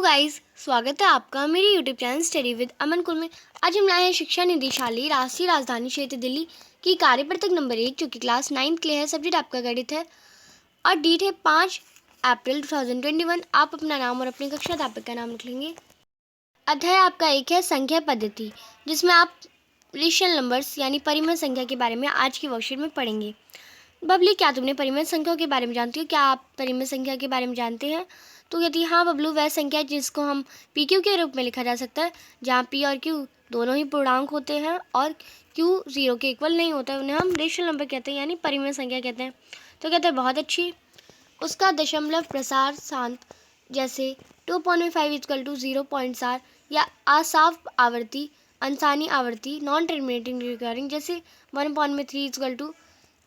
Guys, स्वागत है आपका मेरे यूट्यूब चैनल स्टडी विद अमन कुल में। आज हम लाए हैं शिक्षा निदेशालय राष्ट्रीय राजधानी क्षेत्र दिल्ली की कार्यपत्रक नंबर 1 जो कि क्लास 9 के लिए है। सब्जेक्ट आपका गणित है और डेट है 5 अप्रैल 2021। आप अपना नाम और अपनी कक्षा अध्यापक का नाम लिख लेंगे। अध्याय आपका एक है संख्या पद्धति, जिसमें आप रेशनल नंबर्स यानी परिमेय संख्या के बारे में आज की वर्कशीट में पढ़ेंगे। बबली, क्या तुमने परिमेय संख्याओं के बारे में जानती हो? क्या आप परिमेय संख्या के बारे में जानते हैं? तो यदि हाँ बबलू, वह संख्या है जिसको हम पी क्यू के रूप में लिखा जा सकता है, जहाँ पी और क्यू दोनों ही पूर्णांक होते हैं और क्यू 0 के इक्वल नहीं होता है, उन्हें हम रेशनल नंबर कहते हैं यानी परिमेय संख्या कहते हैं। तो कहते हैं बहुत अच्छी। उसका दशमलव प्रसार शांत जैसे 2.5 = 0.4 या असाफ आवर्ती अनसानी आवर्ती नॉन टर्मिनेटिंग रिकरिंग जैसे 1/3 =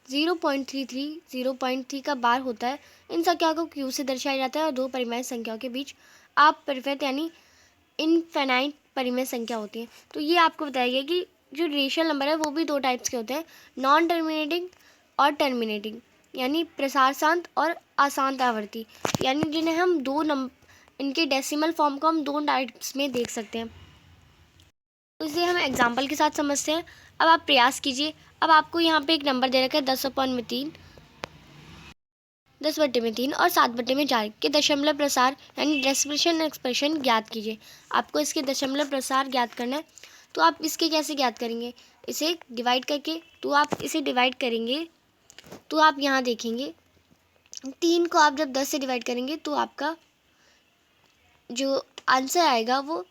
0.33 0.3 का बार होता है। इन संख्या को क्यू से दर्शाया जाता है और दो परिमेय संख्याओं के बीच आप परिवर्त यानी इनफिनाइट परिमेय संख्या होती है। तो ये आपको बताया गया कि जो रेशनल नंबर है वो भी दो टाइप्स के होते हैं, नॉन टर्मिनेटिंग और टर्मिनेटिंग यानी प्रसार शांत और अशांत आवर्ती, यानी जिन्हें हम दो नंबर इनके डेसिमल फॉर्म को हम दो टाइप्स में देख सकते हैं। तो इसे हम एग्जाम्पल के साथ समझते हैं। अब आप प्रयास कीजिए। अब आपको यहाँ पे एक नंबर दे रखा है 10/3 10/3 और 7/4 के दशमलव प्रसार यानी डेसिमल एक्सप्रेशन ज्ञात कीजिए। आपको इसके दशमलव प्रसार ज्ञात करना है। तो आप इसके कैसे ज्ञात करेंगे? इसे डिवाइड करके। तो आप इसे डिवाइड करेंगे तो आप यहाँ देखेंगे 3 को आप जब 10 से डिवाइड करेंगे तो आपका जो आंसर आएगा वो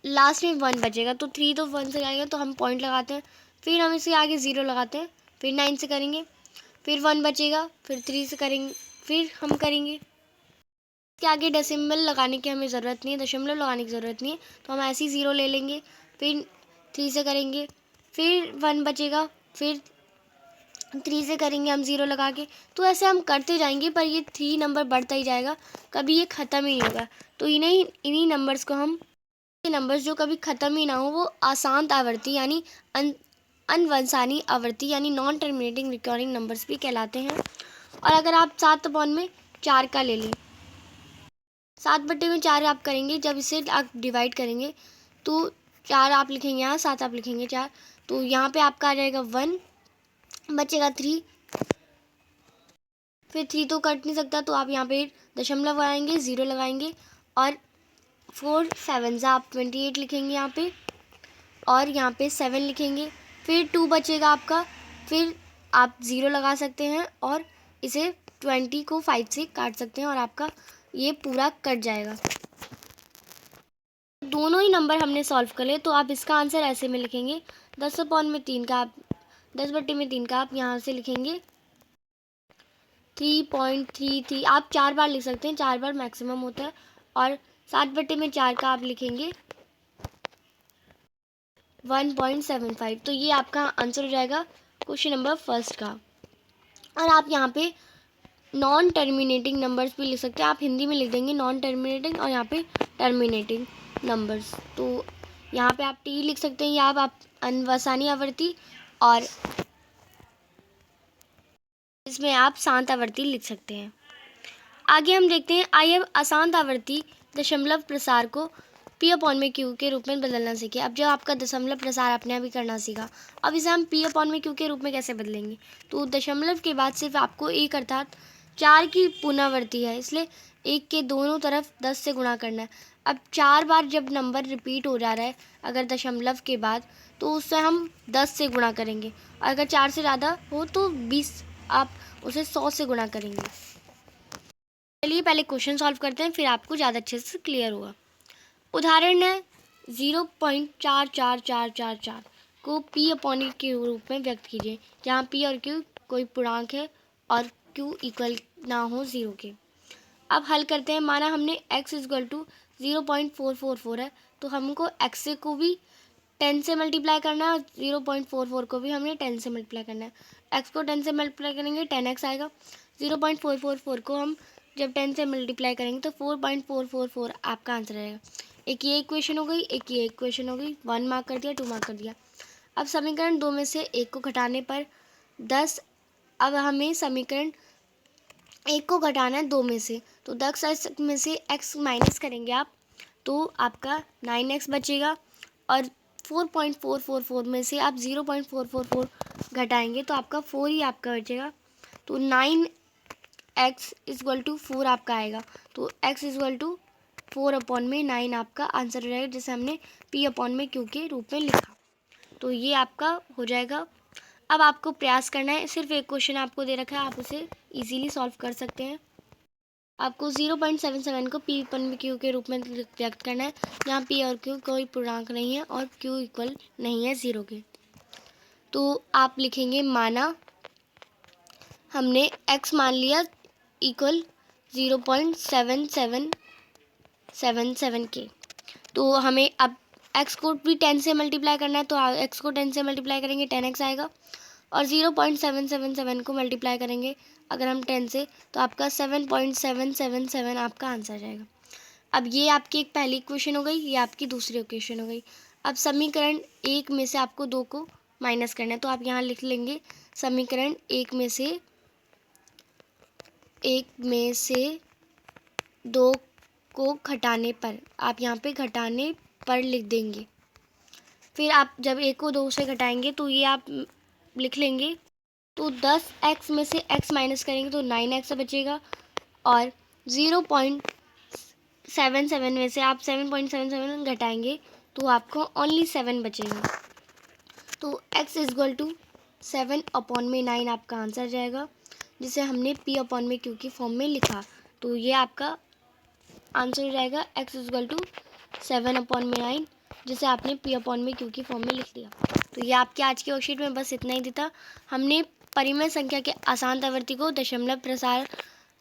लास्ट में 1 बचेगा। तो 3 तो 1 से आएगा तो हम पॉइंट लगाते हैं, फिर हम इसे आगे 0 लगाते हैं, फिर 9 से करेंगे, फिर 1 बचेगा, फिर 3 से करेंगे, फिर हम करेंगे। इसके आगे डेसिमल लगाने की हमें ज़रूरत नहीं है, दशमलव लगाने की ज़रूरत नहीं है, तो हम ऐसे ही 0 ले लेंगे, फिर 3 से करेंगे, फिर 1 बचेगा, फिर 3 से करेंगे हम 0 लगा के। तो ऐसे हम करते जाएंगे पर ये 3 नंबर बढ़ता ही जाएगा, कभी ये ख़त्म ही नहीं होगा। तो इन्हीं नंबर्स को हम नंबर्स जो कभी ख़त्म ही ना हो वो अशांत आवर्ती यानी अनवंशानी आवर्ती यानी नॉन टर्मिनेटिंग रिकरिंग नंबर्स भी कहलाते हैं। और अगर आप 7/4 का ले लें, 7/4 आप करेंगे, जब इसे आप डिवाइड करेंगे तो 4 आप लिखेंगे यहाँ, 7 आप लिखेंगे 4, तो यहाँ पे आपका आ जाएगा 1, बचेगा 3, फिर 3 तो कट नहीं सकता तो आप यहाँ पे दशमलव लगाएंगे, 0 लगाएंगे और 4 7 आप 28 लिखेंगे यहाँ पे और यहाँ पे 7 लिखेंगे, फिर 2 बचेगा आपका, फिर आप 0 लगा सकते हैं और इसे 20 को 5 से काट सकते हैं और आपका ये पूरा कट जाएगा। दोनों ही नंबर हमने सॉल्व कर ले तो आप इसका आंसर ऐसे में लिखेंगे 10/3 का आप 10/3 का आप यहाँ से लिखेंगे 3.33, आप 4 बार लिख सकते हैं, 4 बार मैक्सिमम होता है। और 7/4 का आप लिखेंगे 1.75। तो ये आपका आंसर हो जाएगा क्वेश्चन नंबर फर्स्ट का। और आप यहाँ पे नॉन टर्मिनेटिंग नंबर्स भी लिख सकते हैं, आप हिंदी में लिख देंगे नॉन टर्मिनेटिंग और यहाँ पे टर्मिनेटिंग नंबर्स। तो यहाँ पे आप टी लिख सकते हैं या आप अनवसानी आवर्ती और इसमें आप शांत आवर्ती लिख सकते हैं। आगे हम देखते हैं, आइए अब अशांत आवर्ती दशमलव प्रसार को P/Q के रूप में बदलना सीखे। अब जब आपका दशमलव प्रसार आपने अभी करना सीखा, अब इसे हम P/Q के रूप में कैसे बदलेंगे? तो दशमलव के बाद सिर्फ आपको 1 अर्थात 4 की पुनरावृत्ति है, इसलिए 1 के दोनों तरफ 10 से गुणा करना है। अब 4 बार जब नंबर रिपीट हो जा रहा है अगर दशमलव के बाद, तो उससे हम 10 से गुणा करेंगे और अगर 4 से ज़्यादा हो तो 20 आप उसे 100 से गुणा करेंगे। चलिए पहले क्वेश्चन सॉल्व करते हैं, फिर आपको ज़्यादा अच्छे से क्लियर होगा। उदाहरण है 0.44444 को P/E के रूप में व्यक्त कीजिए, जहाँ P और Q कोई पूर्णांक है और Q इक्वल ना हो 0 के। अब हल करते हैं। माना हमने x = 0.444 है, तो हमको x को भी 10 से मल्टीप्लाई करना है और 0.44 को भी हमने 10 से मल्टीप्लाई करना है। x को 10 से मल्टीप्लाई करेंगे 10x आएगा, 0.444 को हम जब 10 से मल्टीप्लाई करेंगे तो 4.444 आपका आंसर आएगा। एक ये इक्वेशन हो गई, एक ये इक्वेशन हो गई, 1 मार्क कर दिया, 2 मार्क कर दिया। अब समीकरण 2 में से 1 को घटाने पर 10, अब हमें समीकरण 1 को घटाना है 2 में से, तो 10 में से x माइनस करेंगे आप तो आपका 9x बचेगा। और 4.444 में से आप 0.444 घटाएंगे तो आपका 4 ही आपका बचेगा। तो 9x इक्वल टू 4 आपका आएगा। तो x इक्वल टू 4 अपॉन में 9 आपका आंसर हो जाएगा, जिसे हमने p अपॉन में q के रूप में लिखा। तो ये आपका हो जाएगा। अब आपको प्रयास करना है, सिर्फ एक क्वेश्चन आपको दे रखा है, आप उसे इजीली सॉल्व कर सकते हैं। आपको 0.77 को p अपन में q के रूप में व्यक्त करना है, जहाँ p और q कोई पूर्णांक नहीं है और q इक्वल नहीं है 0 के। तो आप लिखेंगे माना हमने x मान लिया इक्वल 0.7777 के। तो हमें अब x को भी 10 से मल्टीप्लाई करना है, तो x को 10 से मल्टीप्लाई करेंगे 10x आएगा, और 0.777 को मल्टीप्लाई करेंगे अगर हम 10 से, तो आपका 7.777 आपका आंसर जाएगा। अब ये आपकी एक पहली इक्वेशन हो गई, ये आपकी दूसरी इक्वेशन हो गई। अब समीकरण 1 में से आपको 2 को माइनस करना है, तो आप यहाँ लिख लेंगे समीकरण 1 में से 2 को घटाने पर, आप यहाँ पे घटाने पर लिख देंगे। फिर आप जब 1 को 2 से घटाएंगे तो ये आप लिख लेंगे। तो 10x में से x माइनस करेंगे तो 9x बचेगा, और 0.77 में से आप 7.77 घटाएंगे तो आपको ओनली 7 बचेगा। तो x इक्वल टू 7 अपॉन में 9 आपका आंसर जाएगा, जिसे हमने p अपॉन में q की फॉर्म में लिखा। तो ये आपका आंसर हो जाएगा x इक्वल टू 7 अपॉन में 9, जिसे आपने p अपॉन में q की फॉर्म में लिख दिया। तो ये आपके आज के वर्कशीट में बस इतना ही था। हमने परिमेय संख्या के आसान आवर्ती को दशमलव प्रसार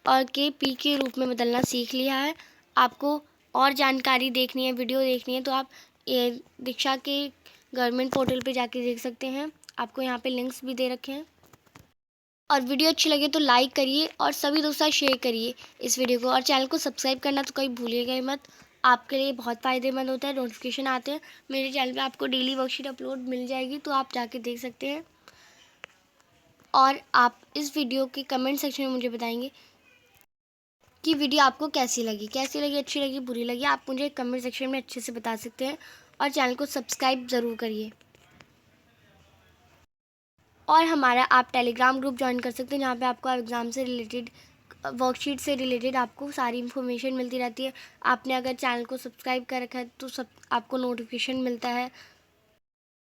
और के p के रूप में बदलना सीख लिया है। आपको और जानकारी देखनी है, वीडियो देखनी है, तो आप ये दीक्षा के गवर्नमेंट पोर्टल पे जाके देख सकते हैं। आपको यहाँ पे लिंक्स भी दे रखे हैं। और वीडियो अच्छी लगे तो लाइक करिए और सभी दोस्तों शेयर करिए इस वीडियो को, और चैनल को सब्सक्राइब करना तो कहीं भूलिएगा ही मत। आपके लिए बहुत फ़ायदेमंद होता है, नोटिफिकेशन आते हैं मेरे चैनल पे, आपको डेली वर्कशीट अपलोड मिल जाएगी, तो आप जाके देख सकते हैं। और आप इस वीडियो के कमेंट सेक्शन में मुझे बताएंगे कि वीडियो आपको कैसी लगी, अच्छी लगी, बुरी लगी। आप मुझे कमेंट सेक्शन में अच्छे से बता सकते हैं, और चैनल को सब्सक्राइब ज़रूर करिए। और हमारा आप टेलीग्राम ग्रुप ज्वाइन कर सकते हैं, जहाँ पे आपको एग्ज़ाम से रिलेटेड, वर्कशीट से रिलेटेड आपको सारी इन्फॉर्मेशन मिलती रहती है। आपने अगर चैनल को सब्सक्राइब कर रखा है तो आपको नोटिफिकेशन मिलता है।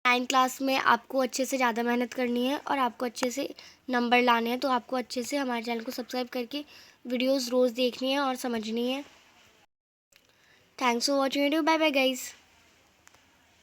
9th क्लास में आपको अच्छे से ज़्यादा मेहनत करनी है और आपको अच्छे से नंबर लाने हैं, तो आपको अच्छे से हमारे चैनल को सब्सक्राइब करके वीडियोज़ रोज़ देखनी है और समझनी है। Thanks for watching video. Bye bye guys.